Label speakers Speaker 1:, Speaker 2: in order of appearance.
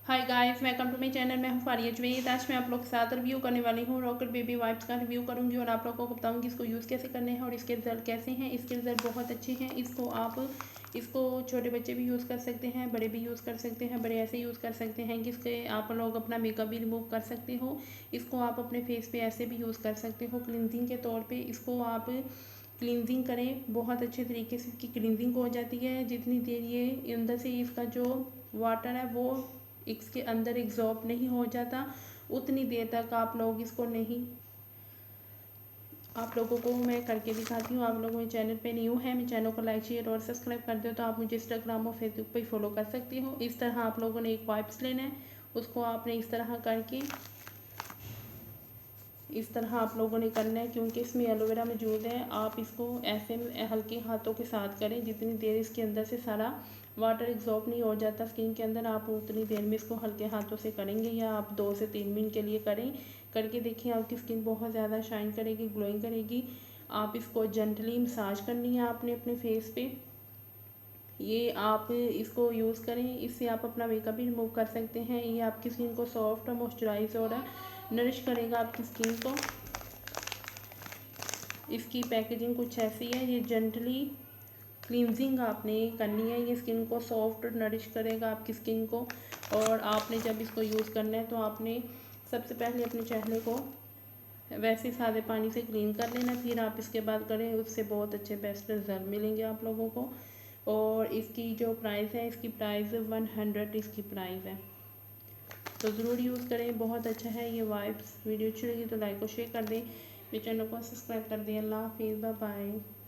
Speaker 1: Hi guys, welcome to my channel. मैं हूँ फारिया जवेद। आज मैं आप लोग के साथ रिव्यू करने वाली हूँ रॉकेट बेबी वाइप्स का रिव्यू करूँगी और आप लोगों को बताऊँगी इसको यूज़ कैसे करने हैं और इसके रिज़ल्ट कैसे हैं। इसके रिज़ल्ट बहुत अच्छे हैं। इसको छोटे बच्चे भी यूज़ कर सकते हैं, बड़े भी यूज़ कर सकते हैं। बड़े ऐसे यूज़ कर सकते हैं कि इसके आप लोग अपना मेकअप भी रिमूव कर सकते हो। इसको आप अपने फेस पे ऐसे भी यूज़ कर सकते हो क्लिनजिंग के तौर पे। इसको आप क्लिनजिंग करें, बहुत अच्छे तरीके से इसकी क्लिनजिंग हो जाती है। जितनी देर ये अंदर से इसका जो वाटर है वो इसके अंदर एग्जॉर्ब नहीं हो जाता, उतनी देर तक आप लोग इसको नहीं, आप लोगों को मैं करके दिखाती हूँ। आप लोग मेरे चैनल पे न्यू है, मेरे चैनल को लाइक शेयर और सब्सक्राइब कर दो तो आप मुझे इंस्टाग्राम और फेसबुक पे फॉलो कर सकती हो। इस तरह आप लोगों ने एक वाइप्स लेना है, उसको आपने इस तरह करके इस तरह आप लोगों ने करना है, क्योंकि इसमें एलोवेरा मौजूद है। आप इसको ऐसे हल्के हाथों के साथ करें, जितनी देर इसके अंदर से सारा वाटर एग्जॉर्ब नहीं हो जाता स्किन के अंदर, आप उतनी देर में इसको हल्के हाथों से करेंगे। या आप 2 से 3 मिनट के लिए करें, करके देखिए आपकी स्किन बहुत ज़्यादा शाइन करेगी, ग्लोइंग करेगी। आप इसको जेंटली मसाज करनी है आपने अपने फेस पे। ये आप इसको यूज़ करें, इससे आप अपना मेकअप भी रिमूव कर सकते हैं। ये आपकी स्किन को सॉफ्ट और मॉइस्चराइज और नरिश करेगा आपकी स्किन को। इसकी पैकेजिंग कुछ ऐसी है, ये जेंटली क्लींजिंग आपने करनी है। ये स्किन को सॉफ्ट और नरिश करेगा आपकी स्किन को। और आपने जब इसको यूज़ करना है तो आपने सबसे पहले अपने चेहरे को वैसे सादे पानी से क्लीन कर लेना, फिर आप इसके बाद करें, उससे बहुत अच्छे बेस्ट रिजल्ट मिलेंगे आप लोगों को। और इसकी जो प्राइस है, इसकी प्राइस 100 इसकी प्राइस है, तो ज़रूर यूज़ करें, बहुत अच्छा है ये वाइप्स। वीडियो अच्छी लगी तो लाइक और शेयर कर दें, मेरे चैनल को सब्सक्राइब कर दें। अल्लाह हाफिज़, बाय बाय।